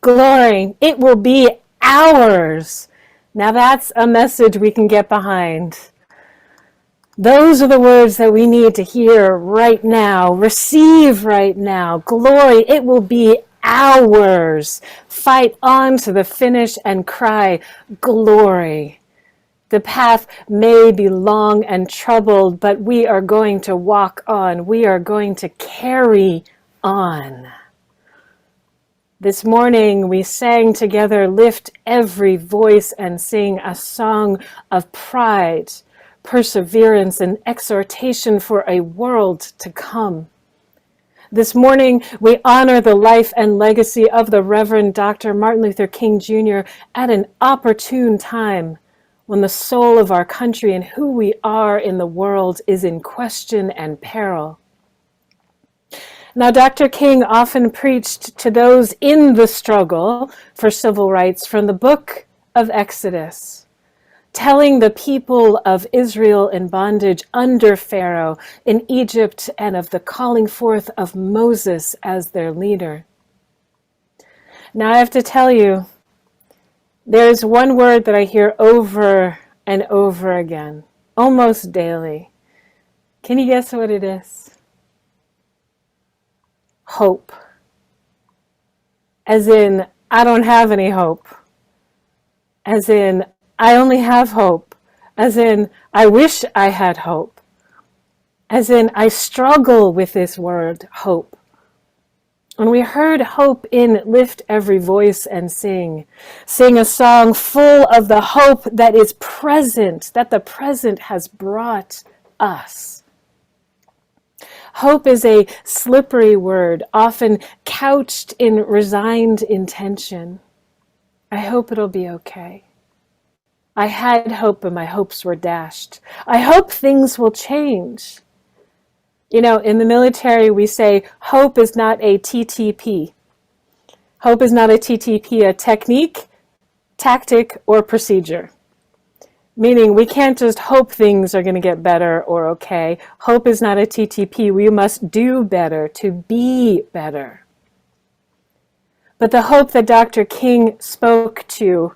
Glory, it will be ours. Now that's a message we can get behind. Those are the words that we need to hear right now, receive right now. Glory, it will be ours. Fight on to the finish and cry, glory. The path may be long and troubled, but we are going to walk on. We are going to carry on. This morning we sang together, Lift Every Voice, and sing a song of pride, perseverance, and exhortation for a world to come. This morning we honor the life and legacy of the Reverend Dr. Martin Luther King Jr. at an opportune time when the soul of our country and who we are in the world is in question and peril. Now, Dr. King often preached to those in the struggle for civil rights from the book of Exodus, telling the people of Israel in bondage under Pharaoh in Egypt and of the calling forth of Moses as their leader. Now, I have to tell you, there's one word that I hear over and over again, almost daily. Can you guess what it is? Hope. As in, I don't have any hope. As in, I only have hope. As in, I wish I had hope. As in, I struggle with this word, hope. When we heard hope in Lift Every Voice and sing a song full of the hope that is present, that the present has brought us. Hope is a slippery word, often couched in resigned intention. I hope it'll be okay. I had hope, but my hopes were dashed. I hope things will change. You know, in the military, we say hope is not a TTP. Hope is not a TTP, a technique, tactic, or procedure. Meaning we can't just hope things are going to get better or okay. Hope is not a TTP. We must do better to be better. But the hope that Dr. King spoke to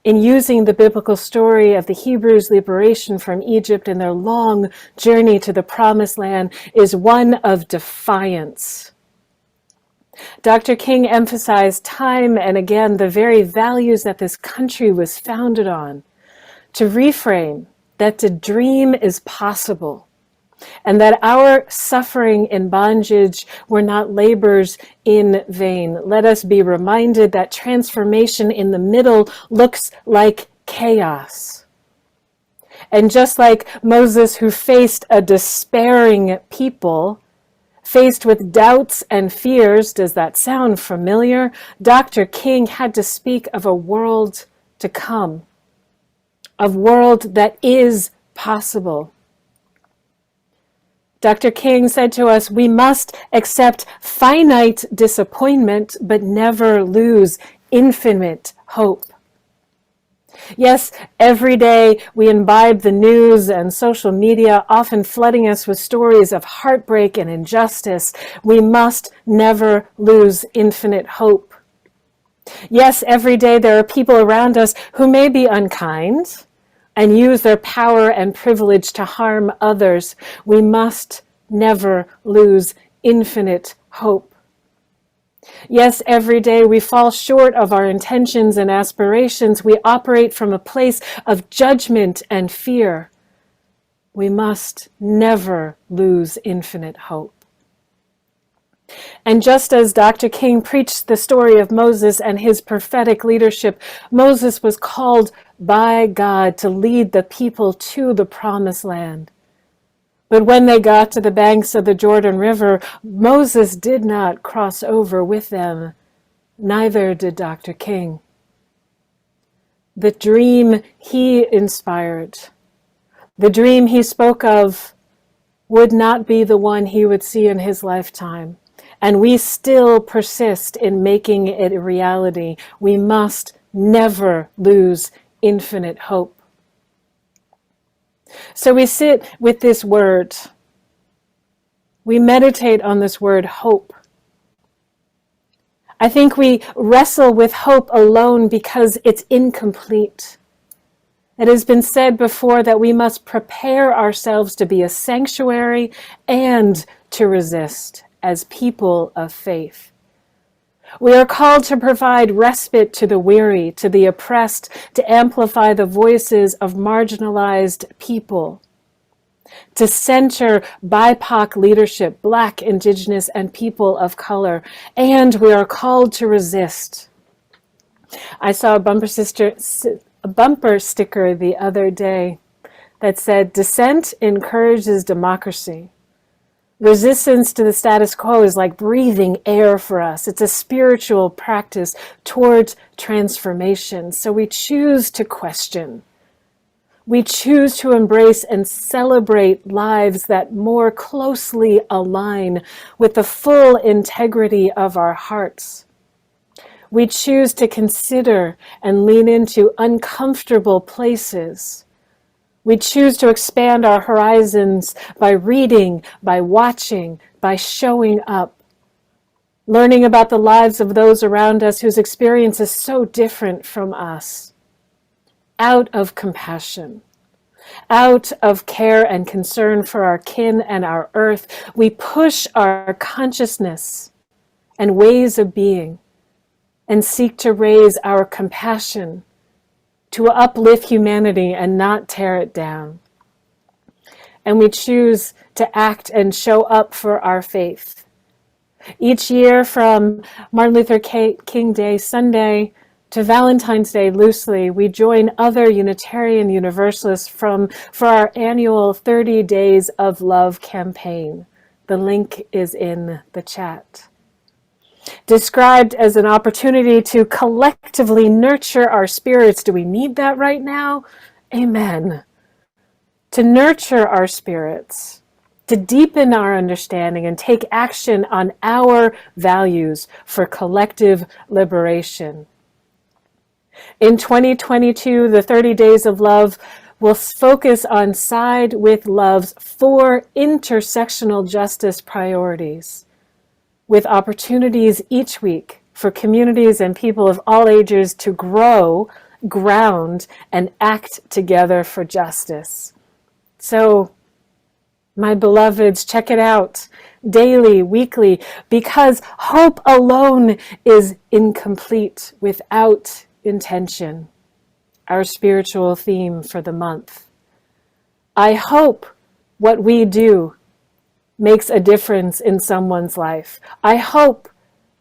in using the biblical story of the Hebrews' liberation from Egypt and their long journey to the Promised Land is one of defiance. Dr. King emphasized time and again the very values that this country was founded on, to reframe that the dream is possible and that our suffering in bondage were not labors in vain. Let us be reminded that transformation in the middle looks like chaos. And just like Moses, who faced a despairing people, faced with doubts and fears, does that sound familiar? Dr. King had to speak of a world to come. A world that is possible. Dr. King said to us, we must accept finite disappointment, but never lose infinite hope. Yes, every day we imbibe the news and social media, often flooding us with stories of heartbreak and injustice. We must never lose infinite hope. Yes, every day there are people around us who may be unkind and use their power and privilege to harm others. We must never lose infinite hope. Yes, every day we fall short of our intentions and aspirations. We operate from a place of judgment and fear. We must never lose infinite hope. And just as Dr. King preached the story of Moses and his prophetic leadership, Moses was called by God to lead the people to the Promised Land. But when they got to the banks of the Jordan River, Moses did not cross over with them. Neither did Dr. King. The dream he inspired, the dream he spoke of, would not be the one he would see in his lifetime. And we still persist in making it a reality. We must never lose infinite hope. So we sit with this word. We meditate on this word, hope. I think we wrestle with hope alone because it's incomplete. It has been said before that we must prepare ourselves to be a sanctuary and to resist as people of faith. We are called to provide respite to the weary, to the oppressed, to amplify the voices of marginalized people, to center BIPOC leadership, Black, Indigenous, and people of color, and we are called to resist. I saw a bumper sticker the other day that said, "Dissent encourages democracy. Resistance to the status quo is like breathing air for us. It's a spiritual practice towards transformation." So we choose to question. We choose to embrace and celebrate lives that more closely align with the full integrity of our hearts. We choose to consider and lean into uncomfortable places. We choose to expand our horizons by reading, by watching, by showing up, learning about the lives of those around us whose experience is so different from us. Out of compassion, out of care and concern for our kin and our earth, we push our consciousness and ways of being and seek to raise our compassion, to uplift humanity and not tear it down. And we choose to act and show up for our faith. Each year, from Martin Luther King Day Sunday to Valentine's Day loosely, we join other Unitarian Universalists for our annual 30 Days of Love campaign. The link is in the chat. Described as an opportunity to collectively nurture our spirits. Do we need that right now? Amen. To nurture our spirits, to deepen our understanding and take action on our values for collective liberation. In 2022, the 30 Days of Love will focus on Side with Love's 4 intersectional justice priorities, with opportunities each week for communities and people of all ages to grow, ground, and act together for justice. So, my beloveds, check it out daily, weekly, because hope alone is incomplete without intention. Our spiritual theme for the month. I hope what we do makes a difference in someone's life. I hope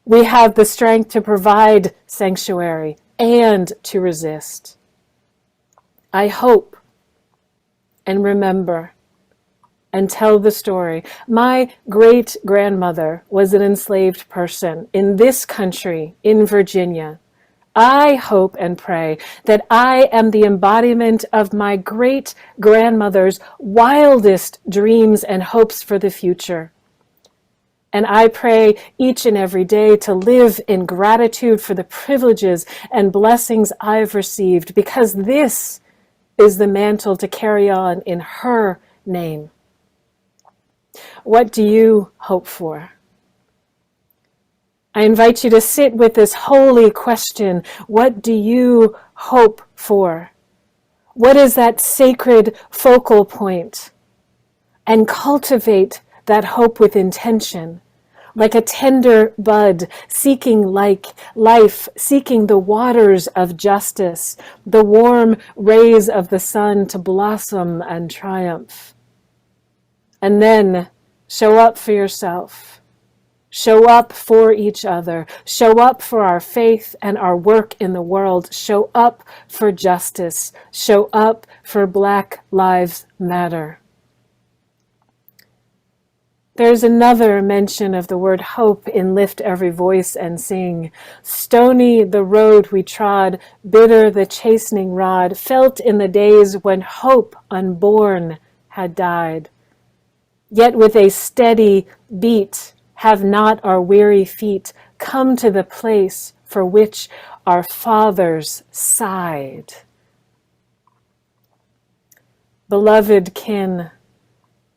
we have the strength to provide sanctuary and to resist. I hope and remember and tell the story. My great-grandmother was an enslaved person in this country, in Virginia. I hope and pray that I am the embodiment of my great-grandmother's wildest dreams and hopes for the future. And I pray each and every day to live in gratitude for the privileges and blessings I've received, because this is the mantle to carry on in her name. What do you hope for? I invite you to sit with this holy question. What do you hope for? What is that sacred focal point? And cultivate that hope with intention, like a tender bud seeking life, seeking the waters of justice, the warm rays of the sun to blossom and triumph. And then show up for yourself. Show up for each other. Show up for our faith and our work in the world. Show up for justice. Show up for Black Lives Matter. There's another mention of the word hope in Lift Every Voice and Sing. Stony the road we trod, bitter the chastening rod, felt in the days when hope unborn had died. Yet with a steady beat, have not our weary feet come to the place for which our fathers sighed? Beloved kin,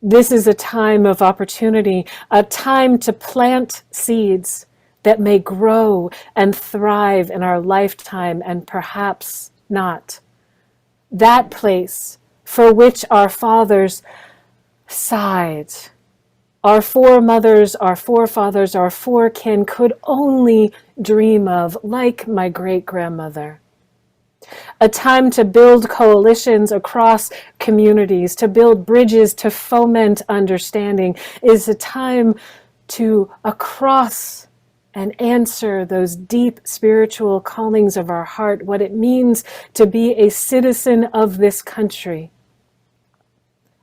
this is a time of opportunity, a time to plant seeds, that may grow and thrive in our lifetime and perhaps not. That place for which our fathers sighed, our foremothers, our forefathers, our forekin could only dream of, like my great-grandmother. A time to build coalitions across communities, to build bridges, to foment understanding, is a time to across and answer those deep spiritual callings of our heart, what it means to be a citizen of this country,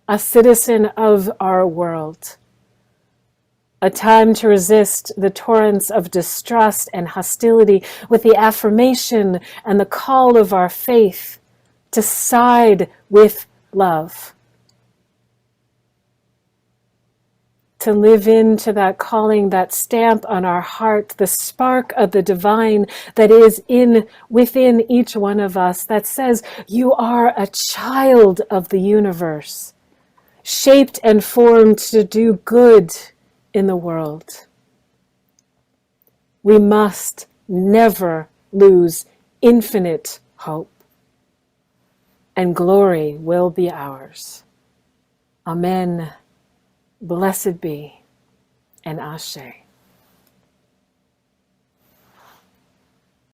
a citizen of our world. A time to resist the torrents of distrust and hostility with the affirmation and the call of our faith to side with love. To live into that calling, that stamp on our heart, the spark of the divine that is within each one of us, that says, you are a child of the universe, shaped and formed to do good in the world. We must never lose infinite hope, and glory will be ours. Amen. Blessed be, and Ashe.